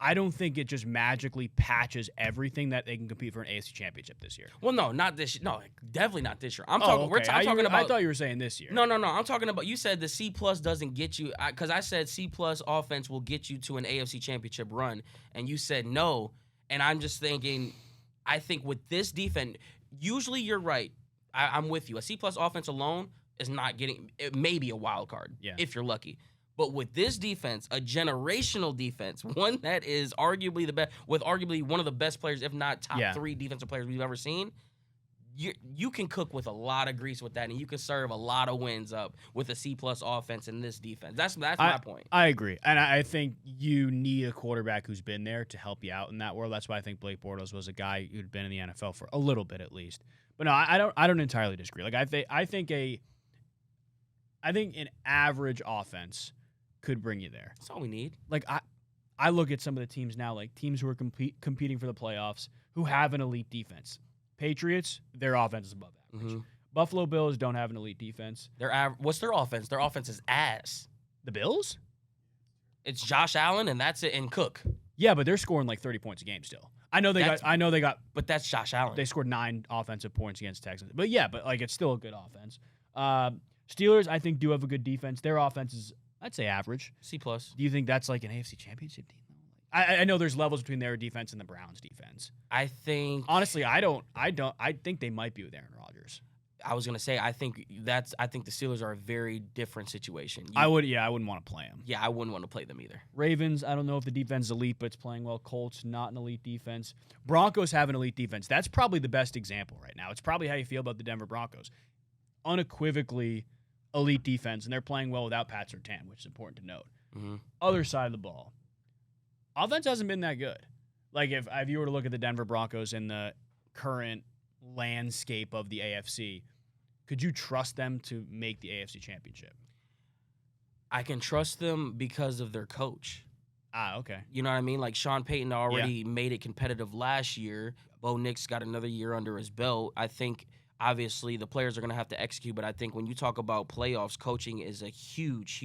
I don't think it just magically patches everything that they can compete for an AFC Championship this year. Well, no, not this year. No, definitely not this year. I'm talking. Okay. I'm talking about. I thought you were saying this year. No. I'm talking about. You said the C+ doesn't get you because I said C+ offense will get you to an AFC Championship run, and you said no. And I'm just thinking. I think with this defense, usually you're right. I'm with you. A C+ offense alone is not getting. It may be a wild card if you're lucky. But with this defense, a generational defense, one that is arguably the best, with arguably one of the best players, if not top 3 defensive players we've ever seen, you can cook with a lot of grease with that, and you can serve a lot of wins up with a C+ offense in this defense. That's my point. I agree, and I think you need a quarterback who's been there to help you out in that world. That's why I think Blake Bortles was a guy who'd been in the NFL for a little bit at least. But no, I don't entirely disagree. Like I think an average offense could bring you there. That's all we need. Like I look at some of the teams now, like teams who are competing for the playoffs, who have an elite defense. Patriots, their offense is above average. Mm-hmm. Buffalo Bills don't have an elite defense. What's their offense? Their offense is ass. The Bills? It's Josh Allen and that's it, and Cook. Yeah, but they're scoring like 30 points a game still. I know they got. But that's Josh Allen. They scored 9 offensive points against Texans. But yeah, like it's still a good offense. Steelers, I think, do have a good defense. Their offense is, I'd say, average. C+. Do you think that's like an AFC Championship team? I know there's levels between their defense and the Browns' defense. I think honestly, I think they might be with Aaron Rodgers. I was gonna say I think the Steelers are a very different situation. I wouldn't want to play them. Yeah, I wouldn't want to play them either. Ravens, I don't know if the defense is elite, but it's playing well. Colts, not an elite defense. Broncos have an elite defense. That's probably the best example right now. It's probably how you feel about the Denver Broncos. Unequivocally elite defense, and they're playing well without Pat Surtain, which is important to note. Mm-hmm. Other side of the ball. Offense hasn't been that good. Like if you were to look at the Denver Broncos in the current landscape of the AFC, could you trust them to make the AFC Championship? I can trust them because of their coach. Okay. You know what I mean? Like Sean Payton already made it competitive last year. Bo Nix got another year under his belt. I think obviously the players are going to have to execute, but I think when you talk about playoffs, coaching is a huge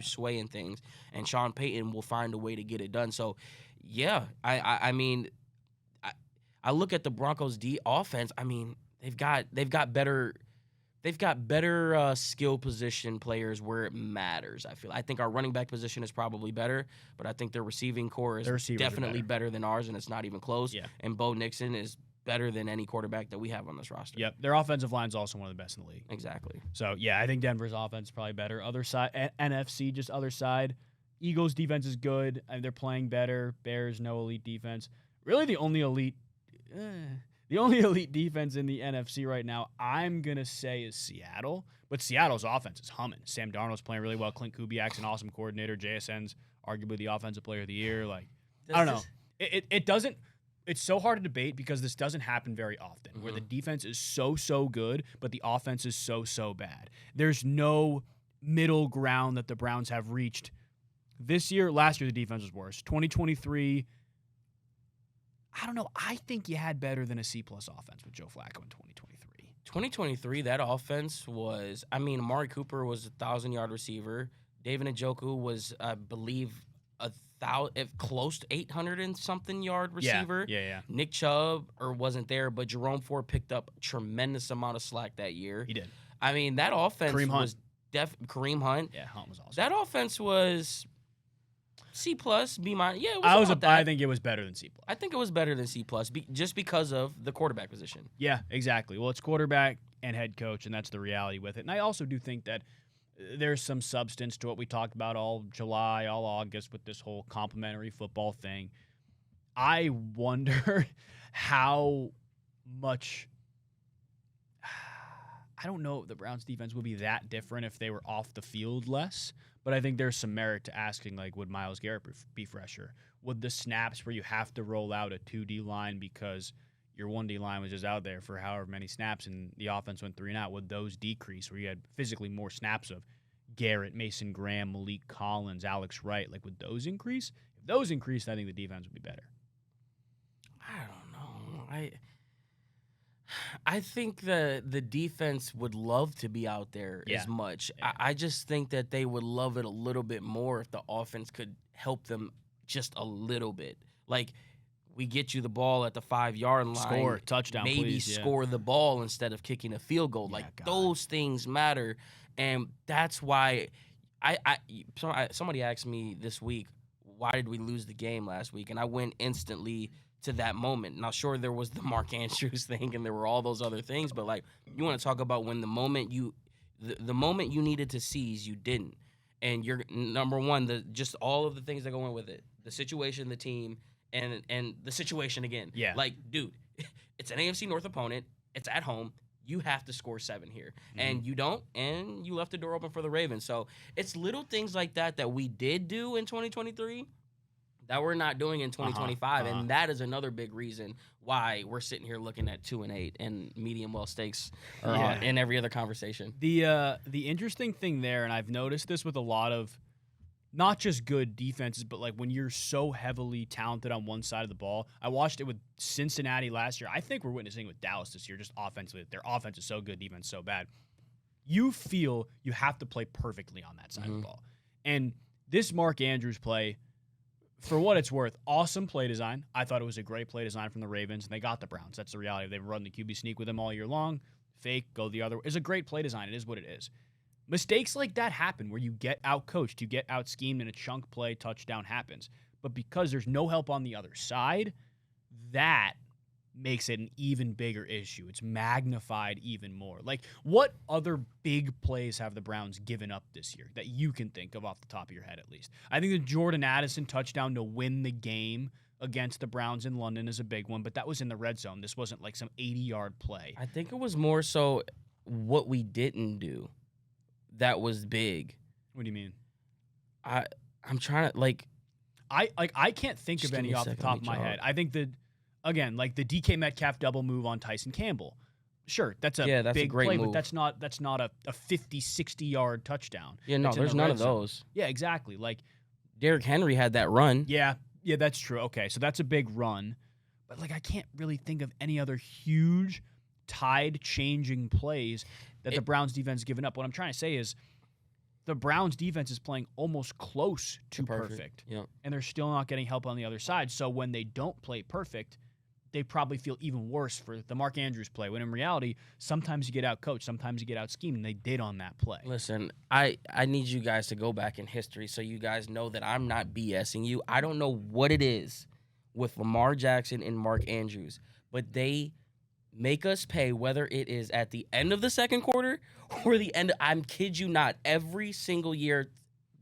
sway in things, and Sean Payton will find a way to get it done. So, yeah, I mean, I look at the Broncos' offense. I mean, they've got better skill position players where it matters. I think our running back position is probably better, but I think their receiving core is definitely better than ours, and it's not even close. Yeah. And Bo Nixon is better than any quarterback that we have on this roster. Yep, their offensive line is also one of the best in the league. Exactly. So, yeah, I think Denver's offense is probably better. Other side, NFC, just other side. Eagles' defense is good, and they're playing better. Bears, no elite defense. Really the only elite defense in the NFC right now, I'm going to say, is Seattle. But Seattle's offense is humming. Sam Darnold's playing really well. Clint Kubiak's an awesome coordinator. JSN's arguably the offensive player of the year. Like, I don't know. It doesn't – it's so hard to debate because this doesn't happen very often, where the defense is so good, but the offense is so bad. There's no middle ground that the Browns have reached this year. Last year, the defense was worse. 2023, I don't know. I think you had better than a C-plus offense with Joe Flacco in 2023. 2023, that offense was, I mean, Amari Cooper was a 1,000-yard receiver. David Njoku was, I believe, close to 800 and something yard receiver. Yeah. Nick Chubb wasn't there, but Jerome Ford picked up a tremendous amount of slack that year. He did. I mean, that offense Kareem was Kareem Hunt. Yeah, Hunt was awesome. That offense was C+, B-. Yeah, it was I think it was better than C+. I think it was better than C+, just because of the quarterback position. Yeah, exactly. Well, it's quarterback and head coach, and that's the reality with it. And I also do think that there's some substance to what we talked about all July, all August with this whole complimentary football thing. I wonder how much – I don't know if the Browns defense would be that different if they were off the field less, but I think there's some merit to asking, like, would Myles Garrett be fresher? Would the snaps where you have to roll out a 2D line because your 1D line was just out there for however many snaps and the offense went 3 and out, would those decrease where you had physically more snaps of Garrett, Mason Graham, Malik Collins, Alex Wright? Like, would those increase? If those increased, I think the defense would be better. I don't know. I think the defense would love to be out there as much. Yeah. I just think that they would love it a little bit more if the offense could help them just a little bit. Like, we get you the ball at the 5-yard line. Score, touchdown, maybe please, score the ball instead of kicking a field goal. Those things matter, and that's why somebody asked me this week, why did we lose the game last week? And I went instantly to that moment. Now, sure, there was the Mark Andrews thing, and there were all those other things, but like, you want to talk about when the moment you needed to seize, you didn't, and you're number one, just all of the things that go in with it, the situation, the team. And the situation again. Yeah. Like, dude, it's an AFC North opponent. It's at home. You have to score 7 here. Mm-hmm. And you don't, and you left the door open for the Ravens. So it's little things like that we did do in 2023 that we're not doing in 2025. And that is another big reason why we're sitting here looking at 2-8 and medium well stakes in every other conversation. The interesting thing there, and I've noticed this with a lot of not just good defenses, but like when you're so heavily talented on one side of the ball. I watched it with Cincinnati last year. I think we're witnessing with Dallas this year, just offensively. Their offense is so good, defense so bad. You feel you have to play perfectly on that side of the ball. And this Mark Andrews play, for what it's worth, awesome play design. I thought it was a great play design from the Ravens, and they got the Browns. That's the reality. They've run the QB sneak with them all year long. Fake, go the other way. It's a great play design. It is what it is. Mistakes like that happen where you get out-coached, you get out-schemed, and a chunk play touchdown happens. But because there's no help on the other side, that makes it an even bigger issue. It's magnified even more. Like, what other big plays have the Browns given up this year that you can think of off the top of your head at least? I think the Jordan Addison touchdown to win the game against the Browns in London is a big one, but that was in the red zone. This wasn't like some 80-yard play. I think it was more so what we didn't do. That was big. What do you mean? I'm trying to, like, I can't think of any off the top of my head. I think that, again, like the DK Metcalf double move on Tyson Campbell. Sure, that's a big great play, move. but that's not a 50, 60-yard touchdown. Yeah, no, there's none of those. Yeah, exactly. Like Derrick Henry had that run. Yeah, that's true. Okay, so that's a big run. But like I can't really think of any other huge tide-changing plays that the Browns defense has given up. What I'm trying to say is the Browns defense is playing almost close to perfect. Yep. And they're still not getting help on the other side. So when they don't play perfect, they probably feel even worse for the Mark Andrews play, when in reality, sometimes you get out coached, sometimes you get out schemed, and they did on that play. Listen, I need you guys to go back in history so you guys know that I'm not BSing you. I don't know what it is with Lamar Jackson and Mark Andrews, but they make us pay, whether it is at the end of the second quarter or the end. I'm kid you not, every single year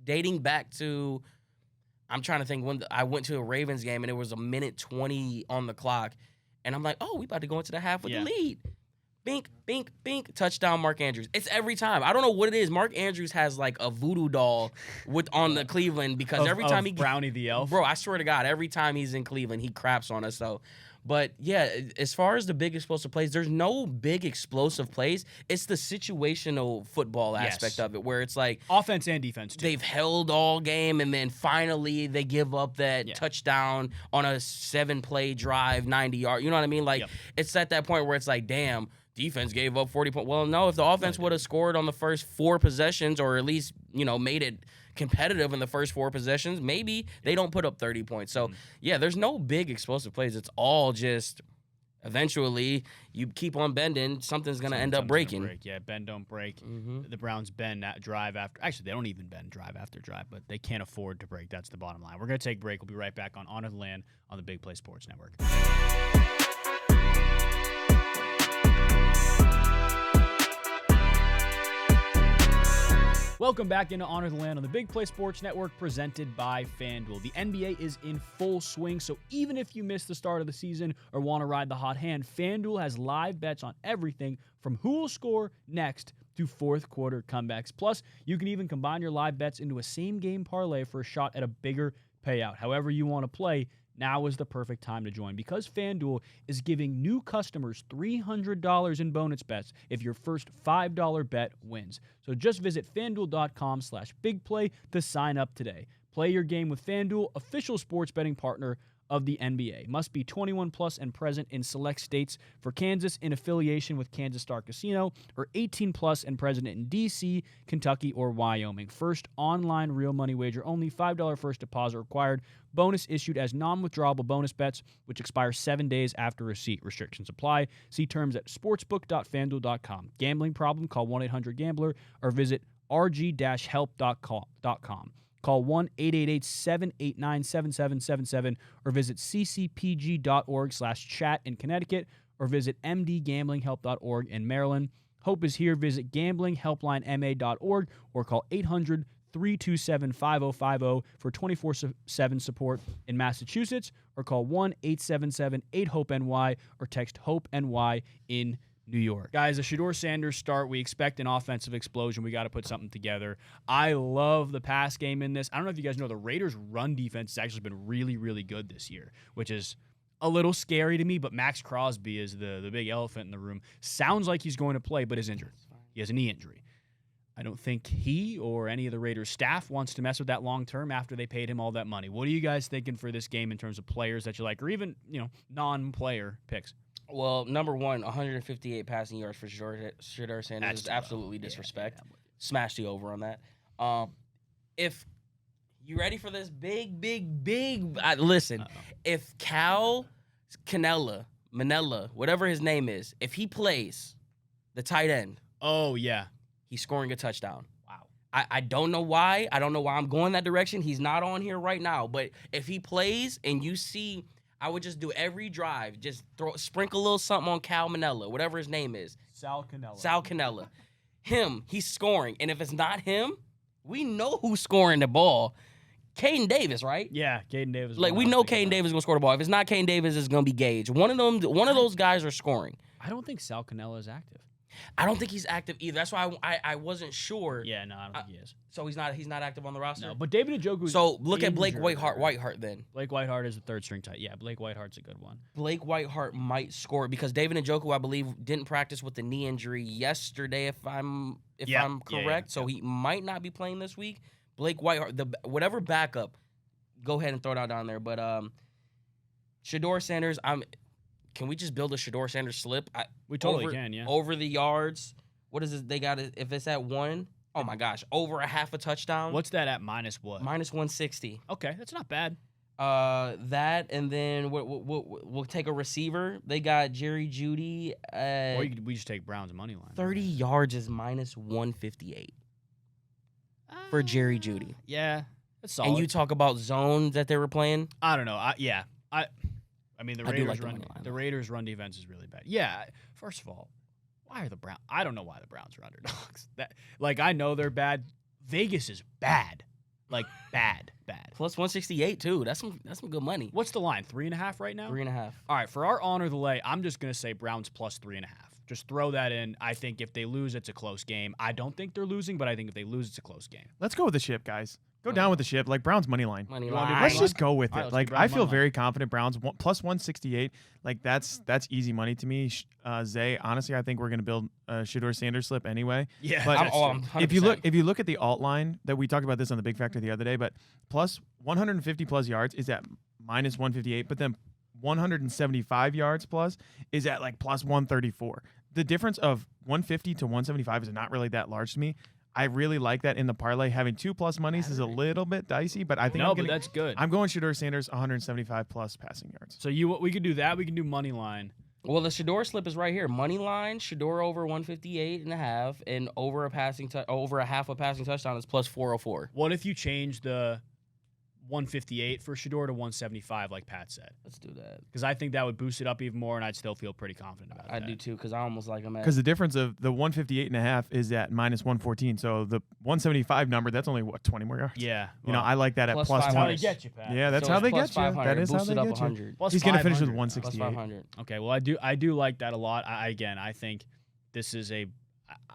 dating back to, I'm trying to think when I went to a Ravens game and it was 1:20 on the clock. And I'm like, oh, we about to go into the half with the lead. Bink, bink, bink, touchdown Mark Andrews. It's every time. I don't know what it is. Mark Andrews has like a voodoo doll on the Cleveland because every time he Brownie the elf. Bro, I swear to God, every time he's in Cleveland, he craps on us. So, but yeah, as far as the big explosive plays, there's no big explosive plays. It's the situational football aspect of it, where it's like offense and defense too. They've held all game, and then finally they give up that touchdown on a 7-play drive, 90-yard. You know what I mean? Like it's at that point where it's like, damn, defense gave up 40 points. Well, no, if the offense would have scored on the first 4 possessions, or at least made it competitive in the first 4 possessions, maybe they don't put up 30 points. So, there's no big explosive plays. It's all just eventually you keep on bending, something's going to end up breaking. Yeah, bend, don't break. The Browns bend that drive after. Actually, they don't even bend drive after drive, but they can't afford to break. That's the bottom line. We're going to take a break. We'll be right back on Honor the Land on the Big Play Sports Network. Welcome back into Honor the Land on the Big Play Sports Network, presented by FanDuel. The NBA is in full swing, so even if you missed the start of the season or want to ride the hot hand, FanDuel has live bets on everything from who will score next to fourth quarter comebacks. Plus, you can even combine your live bets into a same-game parlay for a shot at a bigger payout. However you want to play, now is the perfect time to join, because FanDuel is giving new customers $300 in bonus bets if your first $5 bet wins. So just visit FanDuel.com/bigplay to sign up today. Play your game with FanDuel, official sports betting partner of the NBA. Must be 21 plus and present in select states. For Kansas, in affiliation with Kansas Star Casino, or 18 plus and present in D.C., Kentucky, or Wyoming. First online real money wager only. $5 first deposit required. Bonus issued as non-withdrawable bonus bets, which expire 7 days after receipt. Restrictions apply. See terms at sportsbook.fanduel.com. Gambling problem? Call 1-800-GAMBLER or visit rg-help.com. Call 1-888-789-7777 or visit ccpg.org/chat in Connecticut, or visit mdgamblinghelp.org in Maryland. Hope is here. Visit gamblinghelplinema.org or call 800-327-5050 for 24/7 support in Massachusetts, or call 1-877-8-HOPE-NY or text HOPE-NY in New York. Guys, a Shedeur Sanders start. We expect an offensive explosion. We got to put something together. I love the pass game in this. I don't know if you guys know, the Raiders' run defense has actually been really, really good this year, which is a little scary to me, but Max Crosby is the big elephant in the room. Sounds like he's going to play, but is injured. He has a knee injury. I don't think he or any of the Raiders staff wants to mess with that long term after they paid him all that money. What are you guys thinking for this game in terms of players that you like, or even, non-player picks? Well, number one, 158 passing yards for Shedeur Sanders is absolutely disrespect. Smash the over on that. If you ready for this big, listen. If Cal Manella, whatever his name is, if he plays the tight end, he's scoring a touchdown. Wow. I don't know why. I don't know why I'm going that direction. He's not on here right now, but if he plays and you see, I would just do every drive, just sprinkle a little something on Cal Manella, whatever his name is. Sal Cannella. Him, he's scoring. And if it's not him, we know who's scoring the ball. Caden Davis, right? Yeah, Caden Davis. Like, we know Caden Davis is going to score the ball. If it's not Caden Davis, it's going to be Gage. One of those guys are scoring. I don't think Sal Cannella is active. I don't think he's active either. That's why I wasn't sure. Yeah, no, I don't think he is. So he's not active on the roster. No, but David Njoku. So look at Blake Whitehart then. Blake Whitehart is the third string tight. Yeah, Blake Whitehart's a good one. Blake Whitehart might score because David Njoku, I believe, didn't practice with the knee injury yesterday, if I'm correct. Yeah. So he might not be playing this week. Blake Whitehart, whatever backup, go ahead and throw it down there. But Shedeur Sanders, can we just build a Shedeur Sanders slip? We totally can, yeah. Over the yards. What is it? They got it. If it's at 1, oh my gosh, over a half a touchdown. What's that at minus what? Minus 160. Okay, that's not bad. That and then we'll take a receiver. They got Jerry Jeudy. Or we just take Brown's money line. 30 yards is minus 158 for Jerry Jeudy. Yeah, that's solid. And you talk about zones that they were playing. I don't know. I mean, the Raiders' run defense is really bad. Yeah. First of all, why are the Browns? I don't know why the Browns are underdogs. I know they're bad. Vegas is bad. Like bad. Plus 168 too. That's some good money. What's the line? 3.5 right now? 3.5. All right. For our honor the lay, I'm just gonna say Browns plus 3.5. Just throw that in. I think if they lose, it's a close game. I don't think they're losing, but I think if they lose, it's a close game. Let's go with the ship, guys. Go down with the ship, like Browns money line. Let's just go with it. Right, I feel very confident. Browns plus 168. Like that's easy money to me. Zay, honestly, I think we're gonna build a Shedeur Sanders slip anyway. Yeah, but I'm if you look at the alt line that we talked about this on the Big Factor the other day, but plus 150 plus yards is at minus 158, but then 175 yards plus is at like plus 134. The difference of 150 to 175 is not really that large to me. I really like that in the parlay. Having 2+ monies is a little bit dicey, but I think but that's good. I'm going Shedeur Sanders 175 plus passing yards. So we could do that. We can do money line. Well, the Shedeur slip is right here. Money line, Shedeur over 158.5, and over a half a passing touchdown is plus 404. What if you change the 158 for Shedeur to 175, like Pat said? Let's do that. Because I think that would boost it up even more, and I'd still feel pretty confident about that. I do too, because I almost like him at. Because the difference of the 158.5 is at minus 114. So the 175 number, that's only 20 more yards. Yeah. I like that at plus 500. That's how they get you, Pat. Yeah, that's how they get you. That is how they get you. He's going to finish with 168. Plus 500. Okay, well, I do like that a lot. I think this is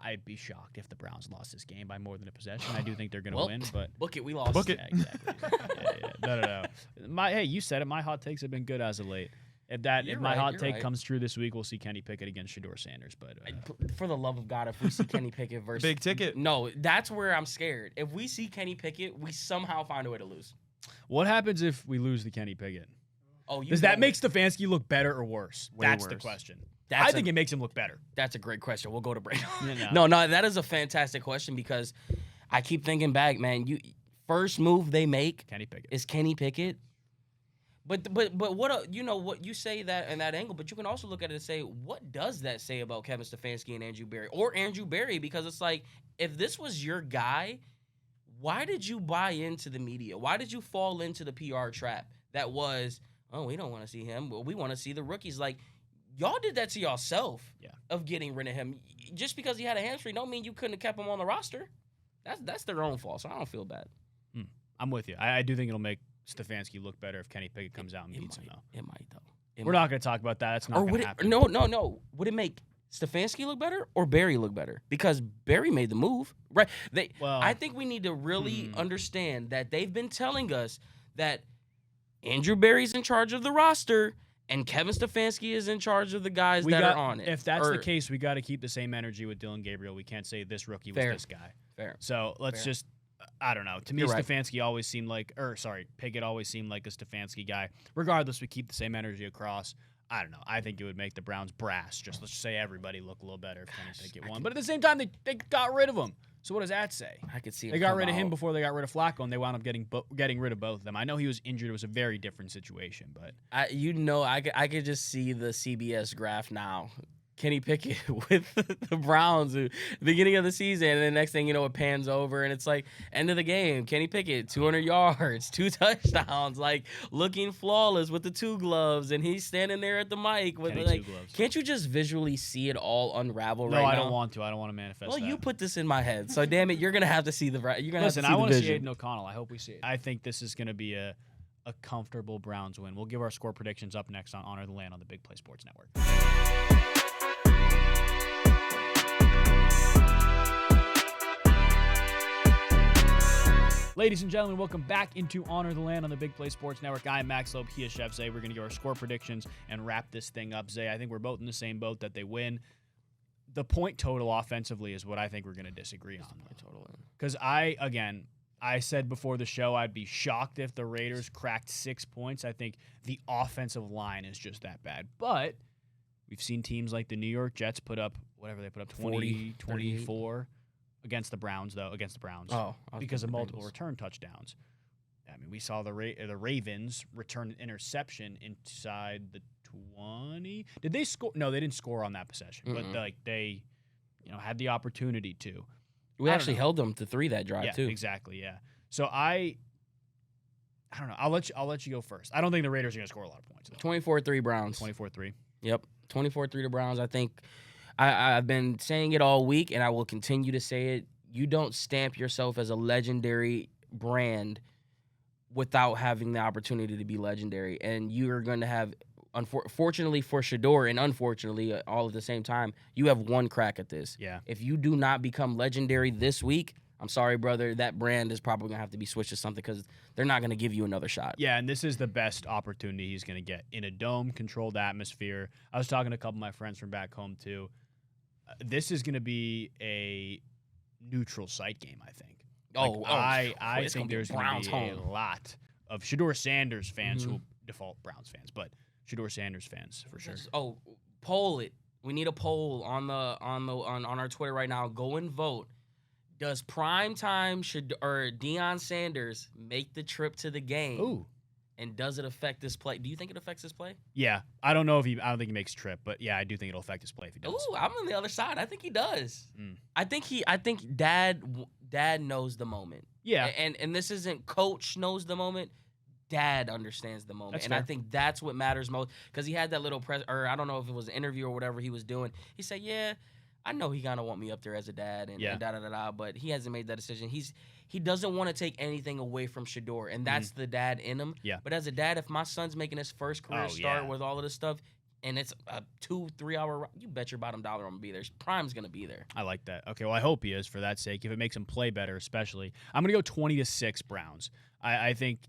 I'd be shocked if the Browns lost this game by more than a possession. I do think they're going to win, but book it. We lost. Book it. Yeah, exactly. No. Hey, you said it. My hot takes have been good as of late. If my hot take comes true this week, we'll see Kenny Pickett against Shedeur Sanders. But for the love of God, if we see Kenny Pickett versus big ticket, no, that's where I'm scared. If we see Kenny Pickett, we somehow find a way to lose. What happens if we lose to Kenny Pickett? Oh, does that make Stefanski look better or worse? That's the question. I think it makes him look better. That's a great question. We'll go to break. No, that is a fantastic question because I keep thinking back, man. First move they make is Kenny Pickett. But what what you say that in that angle, but you can also look at it and say, what does that say about Kevin Stefanski and Andrew Berry, or Andrew Berry? Because it's like, if this was your guy, why did you buy into the media? Why did you fall into the PR trap that was, oh, we don't want to see him, well, we want to see the rookies? Like, y'all did that to yourself of getting rid of him. Just because he had a hamstring don't mean you couldn't have kept him on the roster. That's their own fault, so I don't feel bad. I'm with you. I do think it'll make Stefanski look better if Kenny Pickett comes out and beats him, though. It might, though. We're not going to talk about that. That's not going to happen. No. Would it make Stefanski look better or Berry look better? Because Berry made the move, right? I think we need to really understand that they've been telling us that Andrew Berry's in charge of the roster and Kevin Stefanski is in charge of the guys that are on it. If that's the case, we got to keep the same energy with Dylan Gabriel. We can't say this rookie was this guy. Fair. So let's just, I don't know. To me, Stefanski always seemed like, Pickett always seemed like a Stefanski guy. Regardless, we keep the same energy across. I don't know. I think it would make the Browns brass. Just let's say everybody look a little better if Kenny Pickett won. But at the same time, they got rid of him. So what does that say? I could see him. They got rid of him before they got rid of Flacco, and they wound up getting rid of both of them. I know he was injured; it was a very different situation. But I could just see the CBS graph now. Kenny Pickett with the Browns at the beginning of the season, and the next thing you know, it pans over, and it's like end of the game. Kenny Pickett, 200 yards, 2 touchdowns, like looking flawless with the 2 gloves, and he's standing there at the mic with like. Can't you just visually see it all unravel right now? No, I don't want to. I don't want to manifest. Well, you put this in my head, so damn it, you're gonna have to see the. You're gonna listen. Have to see I want to see Aiden O'Connell. I hope we see it. I think this is gonna be a comfortable Browns win. We'll give our score predictions up next on Honor the Land on the Big Play Sports Network. Ladies and gentlemen, welcome back into Honor the Land on the Big Play Sports Network. I'm Max Loeb, he is Chef Zay. We're going to give our score predictions and wrap this thing up. Zay, I think we're both in the same boat that they win. The point total offensively is what I think we're going to disagree on. Because I said before the show I'd be shocked if the Raiders cracked 6 points. I think the offensive line is just that bad. But we've seen teams like the New York Jets put up, 20, 24 against the Browns, because of multiple return touchdowns. I mean, we saw the Ravens return an interception inside the 20. Did they score? No, they didn't score on that possession, but they had the opportunity to. We actually held them to 3 that drive too. Exactly, yeah. So I don't know. I'll let you go first. I don't think the Raiders are going to score a lot of points. 24-3 Browns. 24-3. Yep, 24-3 to Browns. I think I've been saying it all week, and I will continue to say it. You don't stamp yourself as a legendary brand without having the opportunity to be legendary, and you are going to have. Fortunately for Shedeur, and unfortunately all at the same time, you have one crack at this. Yeah. If you do not become legendary this week, I'm sorry, brother, that brand is probably going to have to be switched to something because they're not going to give you another shot. Yeah, and this is the best opportunity he's going to get in a dome, controlled atmosphere. I was talking to a couple of my friends from back home, too. This is going to be a neutral site game, I think. I think there's going to be a lot of Shedeur Sanders fans who will default Browns fans, but Shedeur Sanders fans for sure. Poll it. We need a poll on our Twitter right now. Go and vote. Does primetime Deion Sanders make the trip to the game? Ooh. And does it affect this play? Do you think it affects this play? Yeah, I don't think he makes a trip, but yeah, I do think it'll affect his play if he does. Ooh, I'm on the other side. I think he does. I think Dad knows the moment. Yeah, and this isn't coach knows the moment. Dad understands the moment. That's and fair. I think that's what matters most, because he had that little I don't know if it was an interview or whatever he was doing. He said, yeah, I know he kind of want me up there as a dad and da-da-da-da, but he hasn't made that decision. He doesn't want to take anything away from Shedeur, and that's the dad in him. Yeah. But as a dad, if my son's making his first career start with all of this stuff, and it's a 2-3 hour, you bet your bottom dollar I'm going to be there. Prime's going to be there. I like that. Okay, well, I hope he is for that sake. If it makes him play better, especially. I'm going to go 20-6 Browns. I think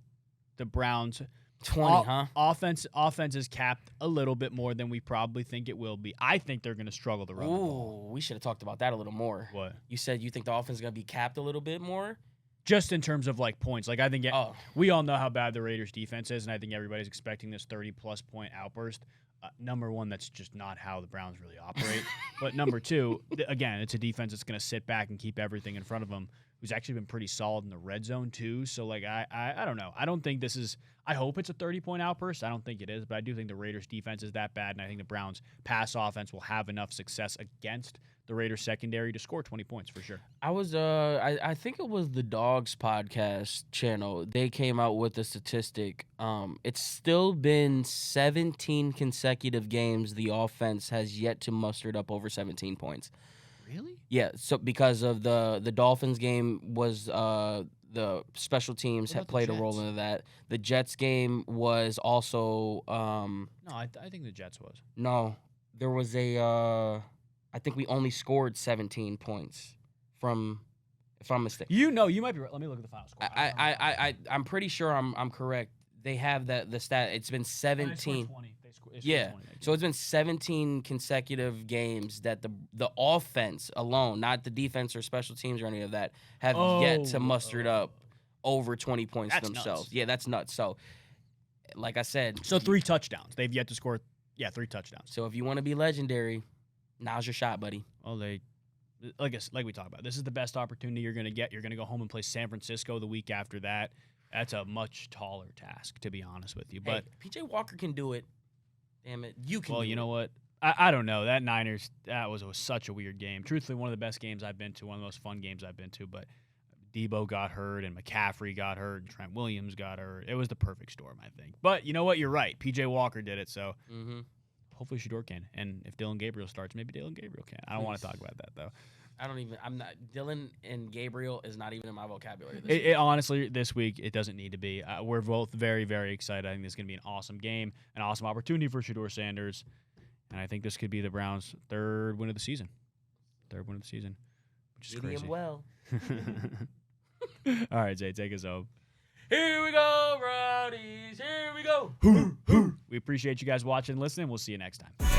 the Browns 20, offense is capped a little bit more than we probably think it will be. I think they're going to struggle to run the ball. We should have talked about that a little more. What? You said you think the offense is going to be capped a little bit more? Just in terms of like points. Like I think we all know how bad the Raiders defense is, and I think everybody's expecting this 30+ point outburst. Number one, that's just not how the Browns really operate. But number two, again, it's a defense that's going to sit back and keep everything in front of them, who's actually been pretty solid in the red zone too. So like I don't know. I don't think this is. I hope it's a 30-point outburst. I don't think it is, but I do think the Raiders defense is that bad, and I think the Browns pass offense will have enough success against the Raiders secondary to score 20 points for sure. I think it was the Dogs podcast channel. They came out with a statistic. It's still been 17 consecutive games the offense has yet to muster up over 17 points. Really? Yeah, so because of the Dolphins game was the special teams had played a role into that. The Jets game was also no, I think the Jets was. No, there was I think we only scored 17 points from, if I'm mistaken. You might be right. Let me look at the final score. I'm pretty sure I'm correct. They have the stat. It's been 17. So it's been 17 consecutive games that the offense alone, not the defense or special teams or any of that, have yet to muster it up over 20 points themselves. Nuts. Yeah, that's nuts. So, like I said. So 3 touchdowns. They've yet to score, 3 touchdowns. So if you want to be legendary, now's your shot, buddy. Well, like we talked about, this is the best opportunity you're going to get. You're going to go home and play San Francisco the week after that. That's a much taller task, to be honest with you. But PJ Walker can do it. Damn it, you can. Well, you know what? I don't know. That Niners, that was such a weird game. Truthfully, one of the best games I've been to, one of the most fun games I've been to. But Debo got hurt, and McCaffrey got hurt, and Trent Williams got hurt. It was the perfect storm, I think. But you know what? You're right. PJ Walker did it, so hopefully Shedeur can. And if Dylan Gabriel starts, maybe Dylan Gabriel can. I don't want to talk about that, though. Dylan and Gabriel is not even in my vocabulary this week. Honestly, this week, it doesn't need to be. We're both very, very excited. I think this is going to be an awesome game, an awesome opportunity for Shedeur Sanders. And I think this could be the Browns' third win of the season. Which is crazy. Well. All right, Zay, take us home. Here we go, Rowdies. Here we go. We appreciate you guys watching and listening. We'll see you next time.